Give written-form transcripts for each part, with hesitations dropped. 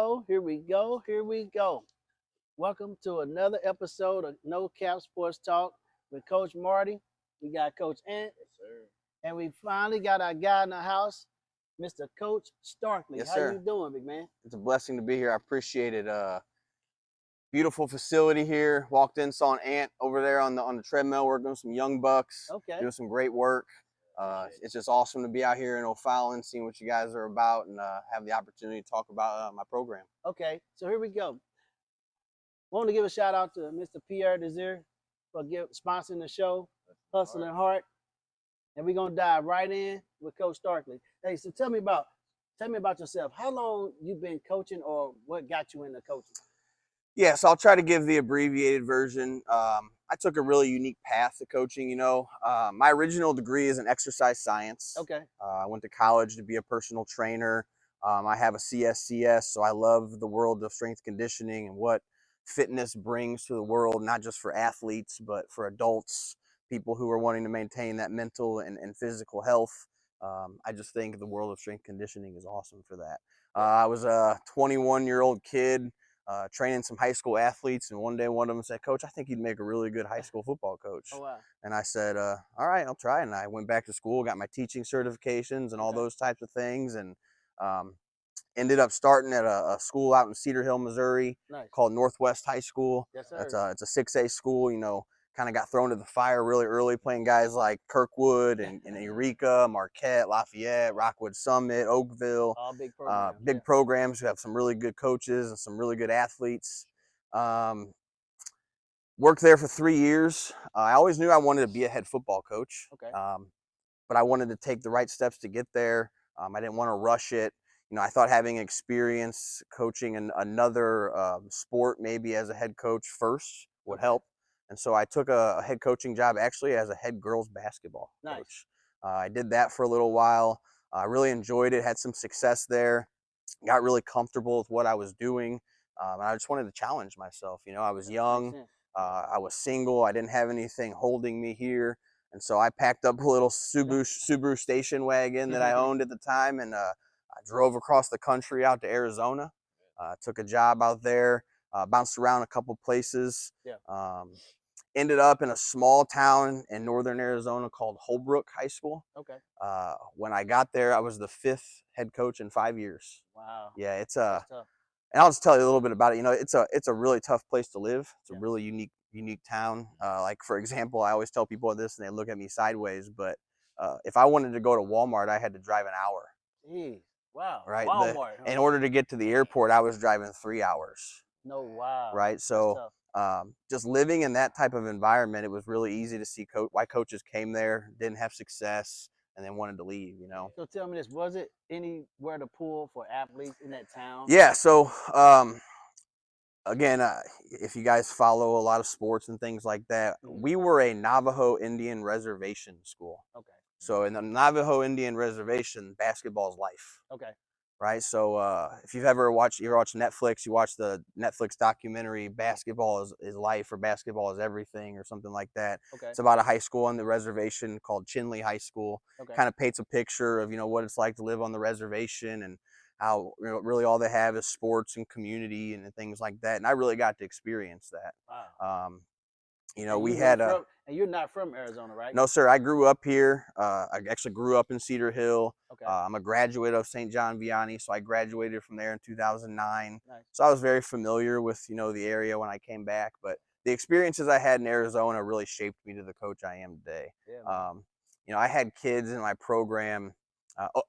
go. Here we go. Here we go. Welcome to another episode of No Cap Sports Talk with Coach Marty. We got Coach Ant, Yes, sir. and we finally got our guy in the house, Mr. Coach Starkley. Yes, How sir. you doing, big man? It's a blessing to be here. I appreciate it. Beautiful facility here. Walked in, saw an ant over there on the treadmill working with some young bucks, Okay. doing some great work. It's just awesome to be out here in O'Fallon, seeing what you guys are about, and have the opportunity to talk about my program. Okay, so here we go. Want to give a shout out to Mr. Pierre Desir for sponsoring the show, Hustling Heart. And we're gonna dive right in with Coach Starkley. Hey, so tell me about yourself. How long you been coaching, or what got you into coaching? Yeah, so I'll try to give the abbreviated version. I took a really unique path to coaching. My original degree is in exercise science. Okay. I went to college to be a personal trainer. I have a CSCS, so I love the world of strength conditioning and what fitness brings to the world, not just for athletes, but for adults, people who are wanting to maintain that mental and physical health. I just think the world of strength conditioning is awesome for that. I was a 21-year-old kid training some high school athletes, and one day one of them said, "Coach, I think you'd make a really good high school football coach." Oh, wow. And I said, "All right, I'll try." And I went back to school, got my teaching certifications and all those types of things, and ended up starting at a school out in Cedar Hill, Missouri, called Northwest High School. Yes, sir. It's a 6A school. Kind of got thrown to the fire really early, playing guys like Kirkwood and Eureka, Marquette, Lafayette, Rockwood Summit, Oakville. All big programs. Big programs who have some really good coaches and some really good athletes. Worked there for 3 years. I always knew I wanted to be a head football coach. Okay. But I wanted to take the right steps to get there. I didn't want to rush it. I thought having experience coaching another sport, maybe as a head coach first, would help. And so I took a head coaching job actually as a head girls basketball coach. I did that for a little while. I really enjoyed it, had some success there, got really comfortable with what I was doing. And I just wanted to challenge myself. I was young, I was single, I didn't have anything holding me here. And so I packed up a little Subaru station wagon that I owned at the time, and I drove across the country out to Arizona. Took a job out there, bounced around a couple places. Ended up in a small town in northern Arizona called Holbrook High School. Okay. When I got there, I was the 5th head coach in 5 years. Wow. Yeah, it's That's tough. and I'll just tell you a little bit about it. It's a really tough place to live. It's a really unique town. Like, for example, I always tell people this and they look at me sideways, but if I wanted to go to Walmart, I had to drive an hour. Jeez. Wow. Right. Walmart. In order to get to the airport, I was driving 3 hours. No, wow. Right. So just living in that type of environment, it was really easy to see why coaches came there, didn't have success, and then wanted to leave. So tell me this: was it anywhere to pull for athletes in that town? Yeah. So again, if you guys follow a lot of sports and things like that, we were a Navajo Indian reservation school. Okay. So in the Navajo Indian reservation, basketball is life. Okay. Right. So if you've ever watched Netflix, you watch the Netflix documentary "Basketball is Life" or "Basketball is Everything" or something like that. Okay. It's about a high school on the reservation called Chinley High School. Okay. Kind of paints a picture of what it's like to live on the reservation, and how really all they have is sports and community and things like that. And I really got to experience that. Wow. We had and you're not from Arizona, right? No, sir. I grew up here. I actually grew up in Cedar Hill. Okay. I'm a graduate of St. John Vianney, so I graduated from there in 2009. Nice. So I was very familiar with the area when I came back. But the experiences I had in Arizona really shaped me to the coach I am today. Yeah, I had kids in my program.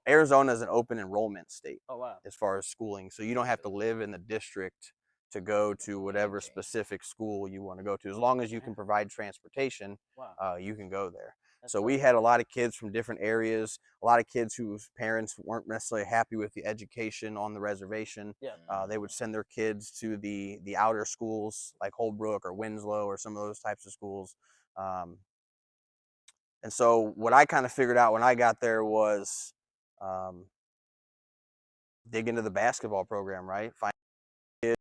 Arizona is an open enrollment state. Oh, wow. As far as schooling, so you don't have to live in the district to go to whatever specific school you want to go to. As long as you can provide transportation, you can go there. So we had a lot of kids from different areas, a lot of kids whose parents weren't necessarily happy with the education on the reservation. They would send their kids to the outer schools like Holbrook or Winslow or some of those types of schools. And so what I kind of figured out when I got there was dig into the basketball program, right? Find kids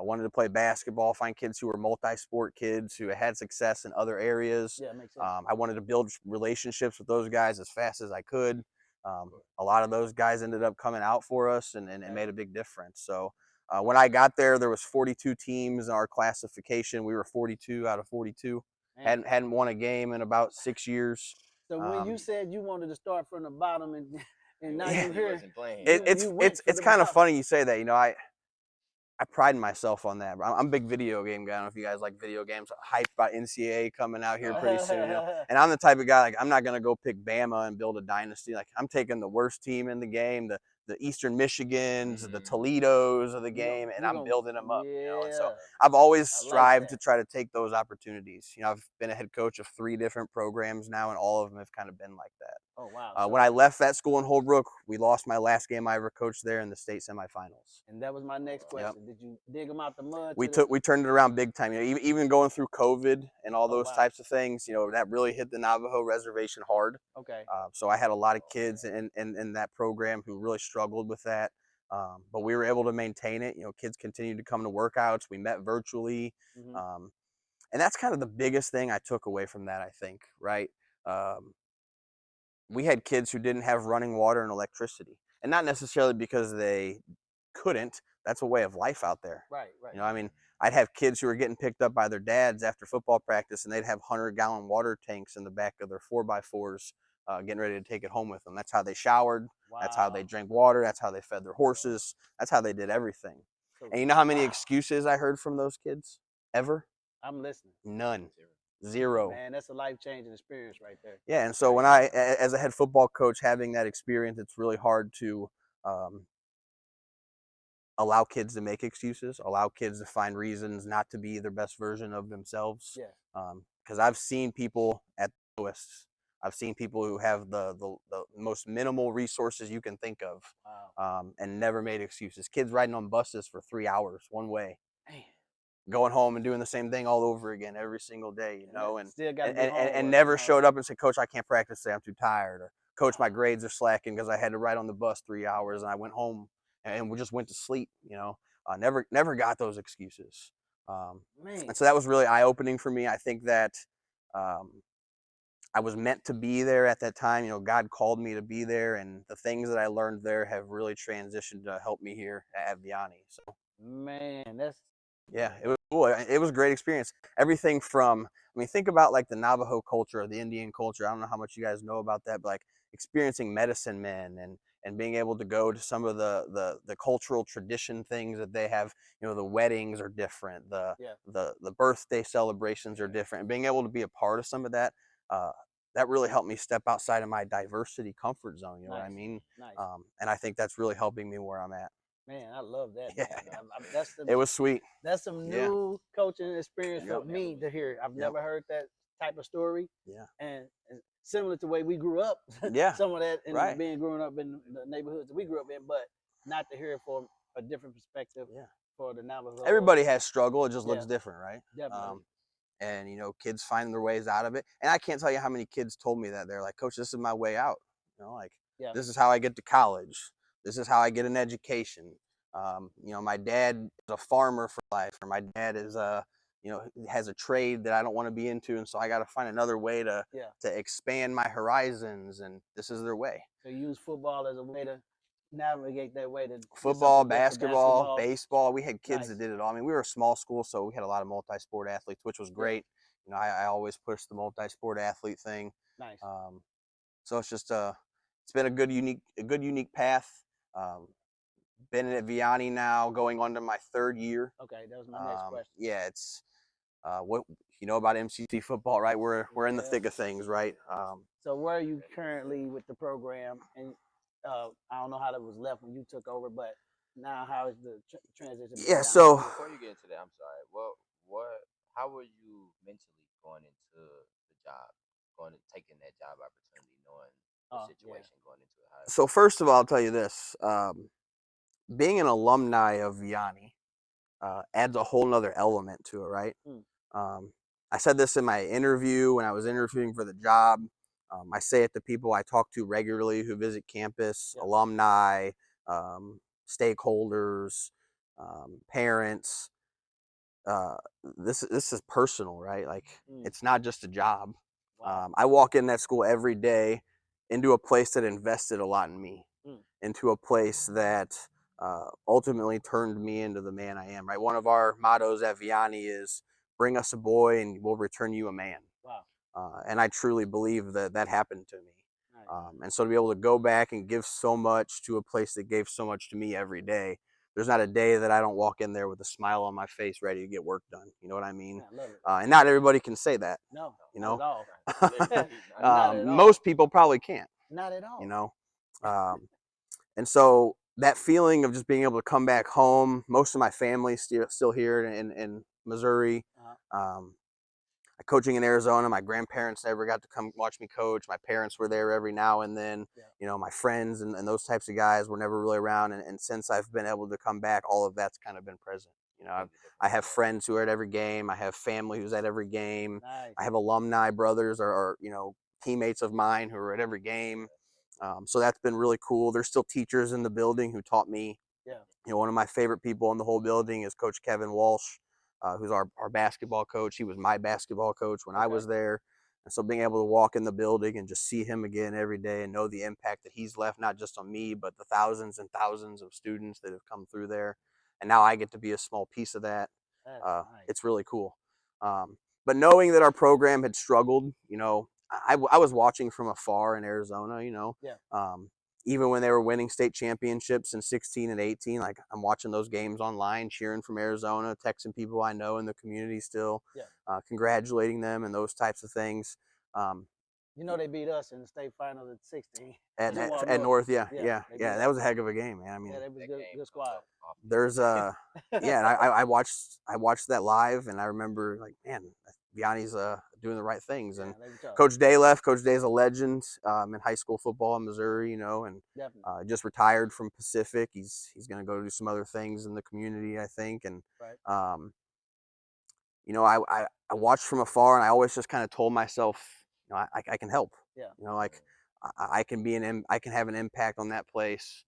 wanted to play basketball, find kids who were multi-sport kids who had success in other areas. Yeah, makes sense. I wanted to build relationships with those guys as fast as I could. A lot of those guys ended up coming out for us, and it made a big difference. So when I got there was 42 teams in our classification. We were 42 out of 42. Man. Hadn't won a game in about 6 years. So when you said you wanted to start from the bottom and now Yeah. you here, it's kind of funny you say that. You know, I pride myself on that. I'm a big video game guy. I don't know if you guys like video games. Hyped about NCAA coming out here pretty soon. You know? And I'm the type of guy, like, I'm not going to go pick Bama and build a dynasty. Like, I'm taking the worst team in the game, the Eastern Michigans, the Toledos of the game, and I'm building them up. You know? And so I've always strived to try to take those opportunities. You know, I've been a head coach of 3 different programs now, and all of them have kind of been like that. Oh, wow. When I left that school in Holbrook, we lost my last game I ever coached there in the state semifinals. And that was my next question. Yep. Did you dig them out the mud? We turned it around big time. You know, even going through COVID and all those types of things, you know, that really hit the Navajo reservation hard. Okay. So I had a lot of kids in that program who really struggled with that. But we were able to maintain it. You know, kids continued to come to workouts. We met virtually. Mm-hmm. And that's kind of the biggest thing I took away from that, I think, right? We had kids who didn't have running water and electricity, and not necessarily because they couldn't. That's a way of life out there. Right. You know, I mean, I'd have kids who were getting picked up by their dads after football practice, and they'd have 100-gallon water tanks in the back of their 4x4s, getting ready to take it home with them. That's how they showered. Wow. That's how they drank water. That's how they fed their horses. That's how they did everything. And you know how many excuses I heard from those kids ever? I'm listening. None. Zero. Man, that's a life-changing experience right there. Yeah, and so when I, as a head football coach, having that experience, it's really hard to allow kids to make excuses, allow kids to find reasons not to be their best version of themselves. Yeah. Because I've seen people at the lowest. I've seen people who have the most minimal resources you can think of, and never made excuses. Kids riding on buses for 3 hours one way. Man. Going home and doing the same thing all over again every single day, you know, and never showed up and said, "Coach, I can't practice today. I'm too tired." Or, "Coach, my grades are slacking because I had to ride on the bus 3 hours and I went home and we just went to sleep." You know, never got those excuses. And so that was really eye-opening for me. I think that I was meant to be there at that time. You know, God called me to be there, and the things that I learned there have really transitioned to help me here at Vianney. So, man, that's. Yeah, it was cool. It was a great experience. Everything from, I mean, think about like the Navajo culture or the Indian culture. I don't know how much you guys know about that, but like experiencing medicine men and being able to go to some of the cultural tradition things that they have. You know, the weddings are different. The birthday celebrations are different. And being able to be a part of some of that, that really helped me step outside of my diversity comfort zone. You know what I mean? Nice. And I think that's really helping me where I'm at. Man, I love that. Yeah. It was sweet. That's some new coaching experience for me to hear. I've never heard that type of story. Yeah. And similar to the way we grew up. Yeah. Some of that being growing up in the neighborhoods that we grew up in, but not to hear it from a different perspective for the Navajo. Everybody has struggle. It just looks different, right? Definitely. And, you know, kids find their ways out of it. And I can't tell you how many kids told me that. They're like, "Coach, this is my way out. You know, like, this is how I get to college. This is how I get an education. You know, my dad is a farmer for life, or my dad is you know, has a trade that I don't want to be into, and so I got to find another way to expand my horizons." And this is their way. So you use football as a way to navigate that way to football, basketball, baseball. We had kids that did it all. I mean, we were a small school, so we had a lot of multi-sport athletes, which was great. You know, I always pushed the multi-sport athlete thing. Nice. So it's just it's been a good unique path. Been at Vianney now, going on to my 3rd year. Okay, that was my next question. Yeah, it's what you know about MCC football, right? We're in the thick of things, right? So where are you currently with the program? And I don't know how that was left when you took over, but now how is the transition? Yeah, so before you get into that, I'm sorry. How were you mentally going into the job, taking that job opportunity, knowing the situation going into it? So first of all, I'll tell you this: being an alumni of Vianney adds a whole nother element to it, right? I said this in my interview when I was interviewing for the job. I say it to people I talk to regularly who visit campus, alumni, stakeholders, parents. This is personal, right? Like, it's not just a job. Wow. I walk in that school every day into a place that invested a lot in me, into a place that ultimately turned me into the man I am. Right. One of our mottos at Vianney is "Bring us a boy, and we'll return you a man." Wow. And I truly believe that that happened to me. Nice. And so to be able to go back and give so much to a place that gave so much to me every day, there's not a day that I don't walk in there with a smile on my face, ready to get work done. You know what I mean? Yeah, I love it. And not everybody can say that. No, You not know, at all. Not at all. most people probably can't. Not at all. You know, and so that feeling of just being able to come back home. Most of my family's still here in Missouri. Coaching in Arizona, my grandparents never got to come watch me coach. My parents were there every now and then. Yeah. You know, my friends and those types of guys were never really around. And since I've been able to come back, all of that's kind of been present. You know, I have friends who are at every game. I have family who's at every game. Nice. I have alumni brothers or you know, teammates of mine who are at every game. So that's been really cool. There's still teachers in the building who taught me. Yeah. You know, one of my favorite people in the whole building is Coach Kevin Walsh, who's our basketball coach. He was my basketball coach when I was there. And so being able to walk in the building and just see him again every day and know the impact that he's left, not just on me, but the thousands and thousands of students that have come through there. And now I get to be a small piece of that. Nice. It's really cool. But knowing that our program had struggled, you know, I was watching from afar in Arizona, you know. Yeah. Even when they were winning state championships in 16 and 18, like I'm watching those games online, cheering from Arizona, texting people I know in the community still, congratulating them and those types of things. You know, they beat us in the state final at 16. At North. North, They yeah. beat That us. was a heck of a game, man. I mean, Yeah, they was good squad. there's and I watched that live, and I remember like, man, Vianney's doing the right things. And they were tough. Coach Day left. Coach Day's a legend in high school football in Missouri, you know, and just retired from Pacific. He's going to go do some other things in the community, I think. And you know, I watched from afar, and I always just kind of told myself, you know, I can help. Yeah. You know, like I can I can have an impact on that place.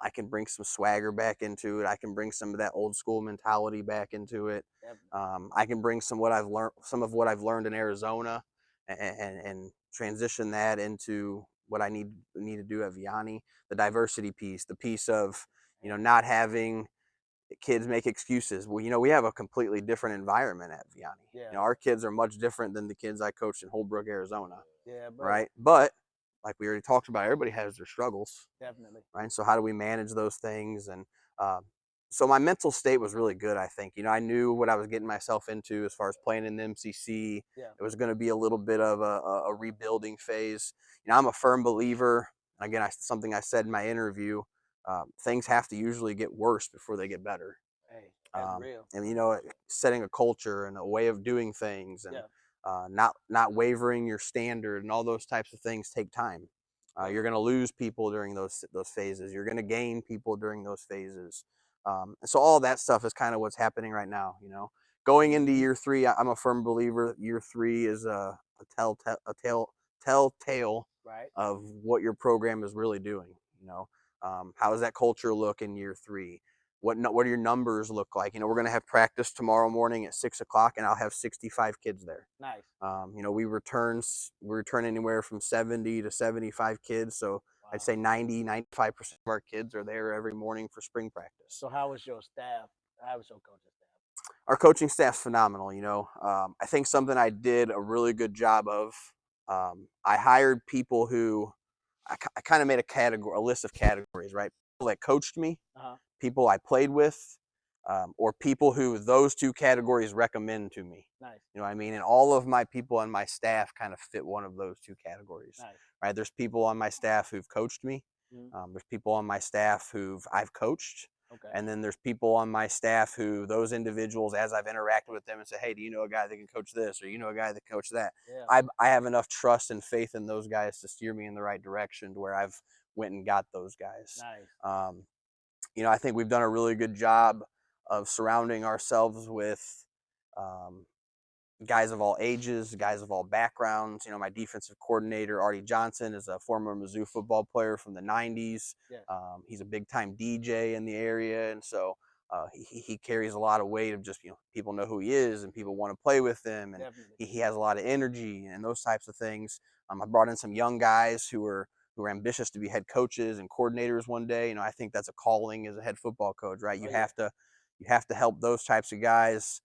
I can bring some swagger back into it. I can bring some of that old school mentality back into it. I can bring some of what I've learned in Arizona, and transition that into what I need to do at Vianney. The diversity piece, the piece of, you know, not having kids make excuses. Well, you know, we have a completely different environment at Vianney. Yeah. You know, our kids are much different than the kids I coached in Holbrook, Arizona. Yeah, right. But like we already talked about, everybody has their struggles. Definitely. Right. So how do we manage those things? And so my mental state was really good, I think. You know, I knew what I was getting myself into as far as playing in the MCC. Yeah. It was going to be a little bit of a rebuilding phase. You know, I'm a firm believer. Again, something I said in my interview. Things have to usually get worse before they get better. Hey, that's real. And you know, setting a culture and a way of doing things, and not wavering your standard, and all those types of things take time. You're going to lose people during those phases. You're going to gain people during those phases. So all that stuff is kind of what's happening right now. You know, going into year 3, I'm a firm believer. Year 3 is a telltale of what your program is really doing. You know, how does that culture look in year 3? What do your numbers look like? You know, we're going to have practice tomorrow morning at 6:00, and I'll have 65 kids there. Nice. You know, we return anywhere from 70 to 75 kids. So I'd say 95% of our kids are there every morning for spring practice. So how was your staff? How was your coaching staff? Our coaching staff's phenomenal. You know, I think something I did a really good job of. I hired people who I kind of made a list of categories, right? People that coached me, people I played with, or people who those 2 categories recommend to me. Nice. You know what I mean? And all of my people on my staff kind of fit one of those 2 categories. Nice. Right? There's people on my staff who've coached me. There's people on my staff I've coached. Okay. And then there's people on my staff who those individuals, as I've interacted with them and say, hey, do you know a guy that can coach this? Or you know a guy that can coach that? Yeah. I have enough trust and faith in those guys to steer me in the right direction to where I've went and got those guys. Nice. You know, I think we've done a really good job of surrounding ourselves with guys of all ages, guys of all backgrounds. You know, my defensive coordinator, Artie Johnson, is a former Mizzou football player from the 90s. Yeah. He's a big-time DJ in the area. And so He carries a lot of weight of just, people know who he is and people want to play with him, and he has a lot of energy and those types of things. I brought in some young guys who are ambitious to be head coaches and coordinators one day. I think that's a calling as a head football coach, right? You have to help those types of guys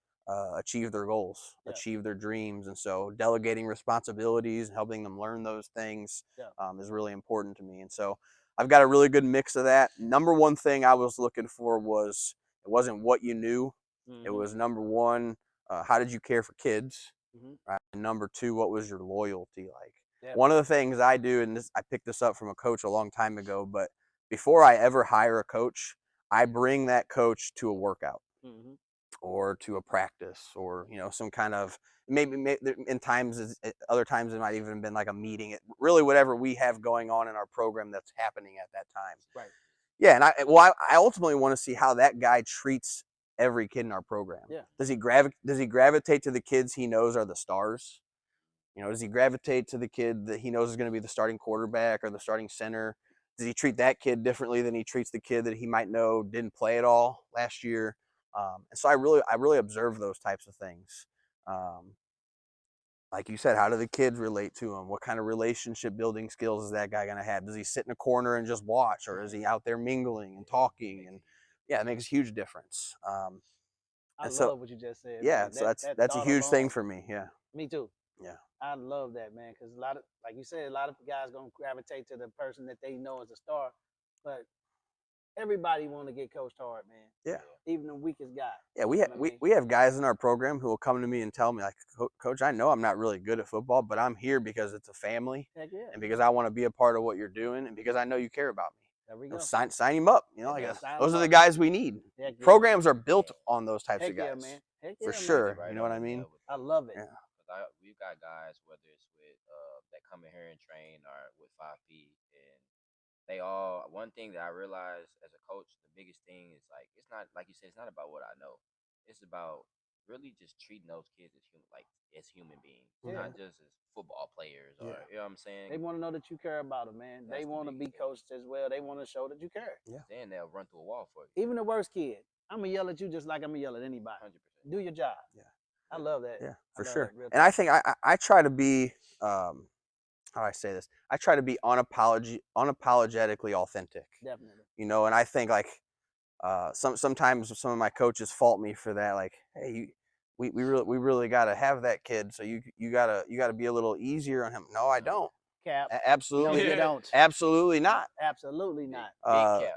achieve their goals, achieve their dreams. And so delegating responsibilities and helping them learn those things is really important to me. And so I've got a really good mix of that. Number one thing I was looking for was, it wasn't what you knew. It was, number one, how did you care for kids? Right? And number two, what was your loyalty like? One of the things I do, and I picked this up from a coach a long time ago, but before I ever hire a coach, I bring that coach to a workout or to a practice, or some kind of, maybe in times, other times it might even been like a meeting. Really, whatever we have going on in our program that's happening at that time. Right. Yeah, and I ultimately want to see how that guy treats every kid in our program. Yeah. Does he gravitate to the kids he knows are the stars? Does he gravitate to the kid that he knows is going to be the starting quarterback or the starting center? Does he treat that kid differently than he treats the kid that he might know didn't play at all last year? And so I really observe those types of things. Like you said, how do the kids relate to him? What kind of relationship building skills is that guy going to have? Does he sit in a corner and just watch, or is he out there mingling and talking? And yeah, it makes a huge difference. I love what you just said. Yeah, man. so that's a huge thing for me. Yeah. Me too. Yeah. I love that, man, because a lot of, like you said, a lot of guys gonna gravitate to the person that they know as a star, but everybody want to get coached hard, man. Yeah. Even the weakest guy. Yeah, we have guys in our program who will come to me and tell me, like, Coach, I know I'm not really good at football, but I'm here because it's a family, Heck yeah. and because I want to be a part of what you're doing, and because I know you care about me. There we go. Sign him up. Those are the guys we need. Heck yeah. Programs are built on those types Heck of guys. Yeah, man. Heck yeah, for man. sure. Right, You know what I mean? I love it. Yeah. We've got guys, whether it's with that come in here and train, or with 5P, and they all, one thing that I realized as a coach, the biggest thing is, like, it's not, like you said, it's not about what I know. It's about really just treating those kids as human being, not just as football players, or you know what I'm saying. They want to know that you care about them, man. They want to be coached as well. They want to show that you care. Yeah. Then they'll run through a wall for you. Even the worst kid, I'm gonna yell at you just like I'm gonna yell at anybody. 100%. Do your job. Yeah. I love that. Yeah, for sure. And I think I try to be, how do I say this? I try to be unapologetically authentic. Definitely. And I think, like, sometimes some of my coaches fault me for that. Like, hey, we really got to have that kid, so you gotta be a little easier on him. No, I don't. Cap. Absolutely, No, you don't. Absolutely not. Absolutely not.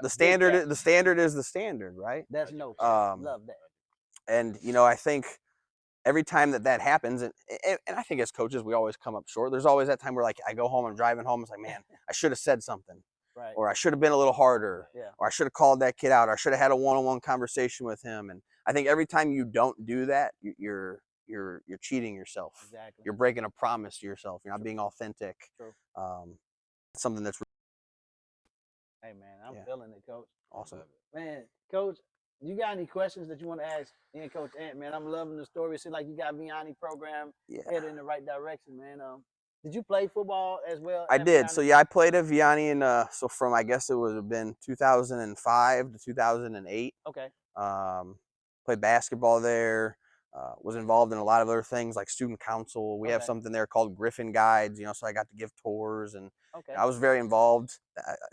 The standard is the standard, right? That's no cap. Love that. And I think every time that happens, and I think as coaches we always come up short. There's always that time where, like, I go home, I'm driving home, it's like, man, I should have said something. Right. Or I should have been a little harder. Yeah. Or I should have called that kid out. Or I should have had a one-on-one conversation with him. And I think every time you don't do that, you're cheating yourself. Exactly. You're breaking a promise to yourself. You're not being authentic. True. Something that's. Hey, man, I'm feeling it, Coach. Awesome. Man, Coach, you got any questions that you want to ask me and Coach Ant? Man, I'm loving the story. It seems like you got Vianney program headed in the right direction, man. Did you play football as well? I did. Vianney? So yeah, I played at Vianney, and so from, I guess it would have been 2005 to 2008. Okay. Played basketball there. Was involved in a lot of other things like student council. We have something there called Griffin Guides, so I got to give tours, and I was very involved.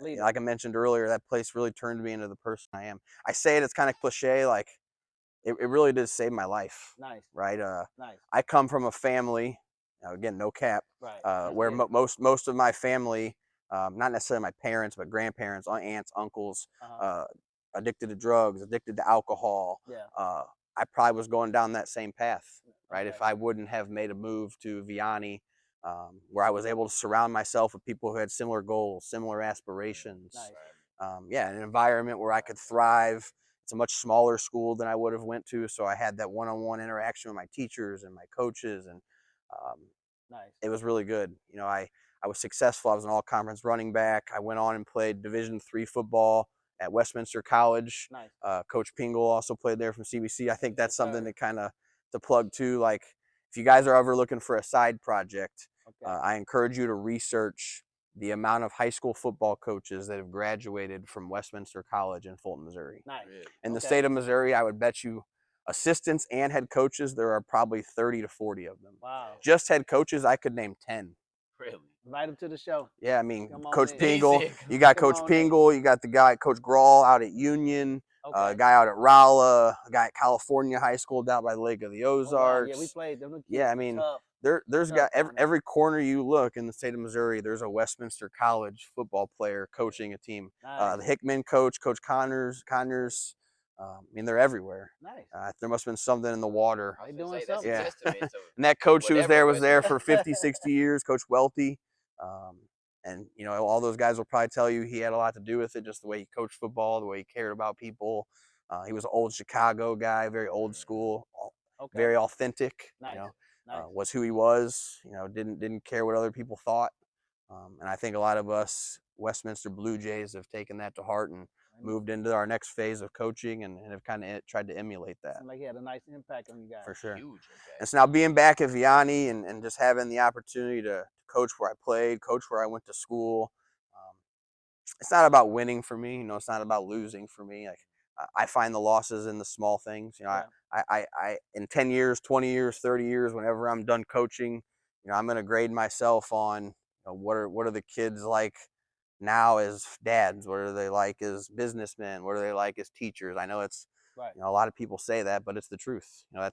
Like I mentioned earlier, that place really turned me into the person I am. I say it's kind of cliche, like it really did save my life. Nice. Right. Nice. I come from a family, again, no cap, where most of my family, not necessarily my parents, but grandparents, aunts, uncles, addicted to drugs, addicted to alcohol. Yeah. I probably was going down that same path, right? If I wouldn't have made a move to Vianney, where I was able to surround myself with people who had similar goals, similar aspirations. Nice. An environment where I could thrive. It's a much smaller school than I would have went to, so I had that one-on-one interaction with my teachers and my coaches, and it was really good. I was successful. I was an all-conference running back. I went on and played Division III football at Westminster College. Nice. Coach Pingle also played there from CBC. I think that's something to plug too. Like, if you guys are ever looking for a side project, I encourage you to research the amount of high school football coaches that have graduated from Westminster College in Fulton, Missouri. Nice. Really? In the Okay. state of Missouri, I would bet you assistants and head coaches, there are probably 30 to 40 of them. Wow. Just head coaches, I could name 10. Really? Invite him to the show. Yeah, I mean, Come on Coach in. Pingle, Basic. you got Come Coach on in. Pingle, you got the guy, Coach Grawl out at Union, Okay. a guy out at Rolla, a guy at California High School down by the Lake of the Oh, wow. Ozarks. Yeah, we played them. Kids Yeah, I were mean, tough. there's tough got down there. every corner you look in the state of Missouri, there's a Westminster College football player coaching a team. Nice. The Hickman coach, Coach Connors, I mean, they're everywhere. Nice. There must have been something in the water. I was They gonna doing say, that's something. a Yeah. testament to And that coach who was whatever there Westminster- for 50, 60 years, Coach Welty. And, you know, all those guys will probably tell you he had a lot to do with it, just the way he coached football, the way he cared about people. He was an old Chicago guy, very old school, Okay. very authentic. Nice. You know, Nice. was who he was. You know, didn't care what other people thought. And I think a lot of us Westminster Blue Jays have taken that to heart and moved into our next phase of coaching and have kind of tried to emulate that. Seemed like he had a nice impact on you guys. For sure. Huge impact. And so now being back at Vianney and just having the opportunity to coach where I played, coach where I went to school, it's not about winning for me. You know, it's not about losing for me. Like, I find the losses in the small things. You know, Yeah. I in 10 years, 20 years, 30 years, whenever I'm done coaching, you know, I'm going to grade myself on, you know, what are the kids like now as dads? What are they like as businessmen? What are they like as teachers? I know it's, Right. you know, a lot of people say that, but it's the truth. You know,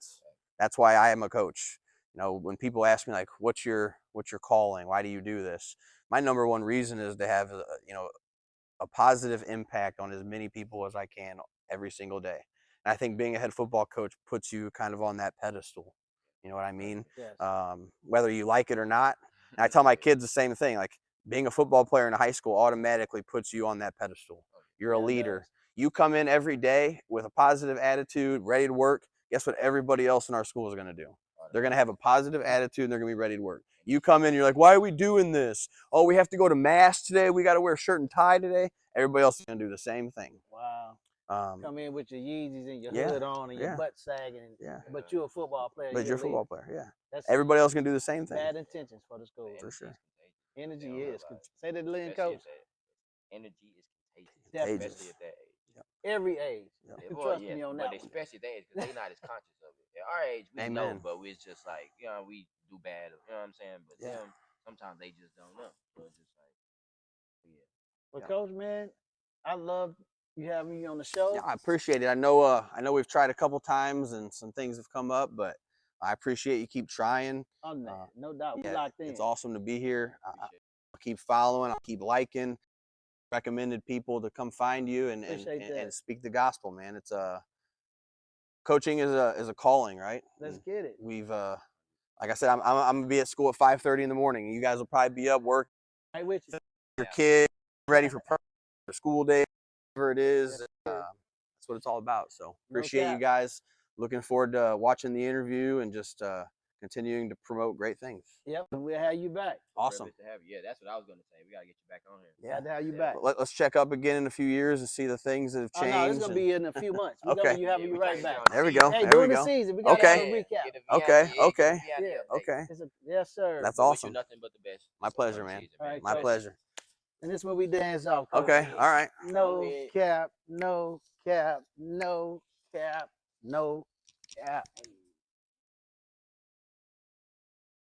that's why I am a coach. You know, when people ask me like, what's your calling? Why do you do this? My number one reason is to have, you know, a positive impact on as many people as I can every single day. And I think being a head football coach puts you kind of on that pedestal. You know what I mean? Yes. Whether you like it or not. And I tell my kids the same thing. Like, being a football player in a high school automatically puts you on that pedestal. You're a Yeah, it leader. does. You come in every day with a positive attitude, ready to work. Guess what everybody else in our school is going to do? They're going to have a positive attitude and they're going to be ready to work. You come in, you're like, why are we doing this? Oh, we have to go to mass today. We got to wear a shirt and tie today. Everybody else is going to do the same thing. Wow. Come in with your Yeezys and your yeah, hood on and your yeah. butt sagging. Yeah. But you're a football player. But you're a a football leader. player, yeah. That's Everybody else is going to do the same thing. bad intentions for the school. For sure. Energy They don't is. realize it. Say that, Lynn, Especially coach. energy is contagious. Definitely. Especially at that age. Every age. Yeah. You can trust me on that But one. especially at that age, because they're not as conscious of it. At our age, we know, Amen. but it's just like, you know, we do bad. You know what I'm saying? But Yeah. them, sometimes they just don't know. So it's just like, yeah. But Yeah. Coach, man, I love you having me on the show. Yeah, I appreciate it. I know we've tried a couple times and some things have come up, but I appreciate you keep trying. On that, no doubt. We Yeah, locked in. it's awesome to be here. Appreciate it. I'll keep following. I'll keep liking. Recommended people to come find you and Appreciate that. and speak the gospel, man. It's coaching is a calling, right? Let's And get it. we've like I said, I'm gonna be at school at 5:30 in the morning. You guys will probably be up working Right with you. your kid, ready for school day, whatever it is. That's what it's all about. So appreciate you cap. guys. Looking forward to watching the interview and just continuing to promote great things. Yep, and we'll have you back. Awesome. Privilege to have you. Yeah, that's what I was gonna say. We gotta get you back on here. Yeah. Glad to have you Yeah. back. Let's check up again in a few years and see the things that have Oh changed. no, it's gonna be in a few months. We're Okay. gonna be having Yeah, you we right gotta back. get on There we the go. season. Hey, There we during the go. season, we gotta Okay. have a recap. Get a Okay, Vianney, yeah, get a okay. Vianney Yeah. update. Okay. Yes, sir. That's We wish you awesome. nothing but the best. My this pleasure, upcoming man. season, All right, My Coach. pleasure. And this is when we dance off. Coach. Okay. All right. No ahead. cap, no cap, no cap, no cap.